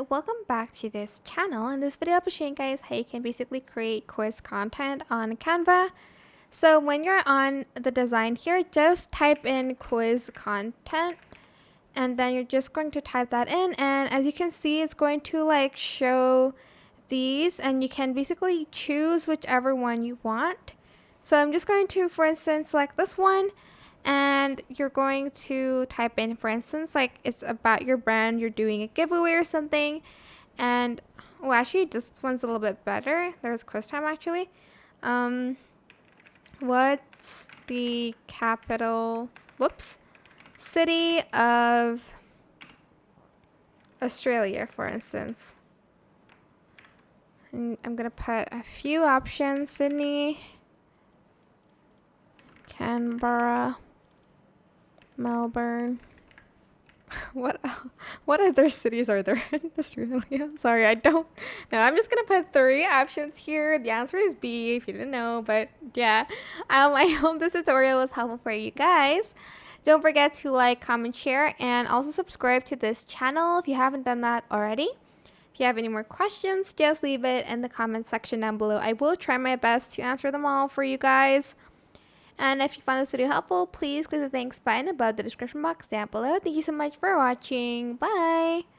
welcome back to this channel. In this video I'll be showing you guys how you can basically create quiz content on Canva. So when you're on the design here, just type in quiz content and then you're just going to type that in, and as you can see it's going to like show these, and you can basically choose whichever one you want. So I'm just going to, for instance, select this one, and you're going to type in, for instance, like it's about your brand, you're doing a giveaway or something. And well, actually this one's a little bit better. There's quiz time actually. What's the capital city of Australia, for instance? And I'm gonna put a few options: Sydney, Canberra, Melbourne. What other cities are there in Australia? Sorry, I don't know. I'm just gonna put 3 options here. The answer is B if you didn't know, but yeah. I hope this tutorial was helpful for you guys. Don't forget to like, comment, share, and also subscribe to this channel if you haven't done that already. If you have any more questions, just leave it in the comment section down below. I will try my best to answer them all for you guys. And if you found this video helpful, please click the thanks button above the description box down below. Thank you so much for watching. Bye!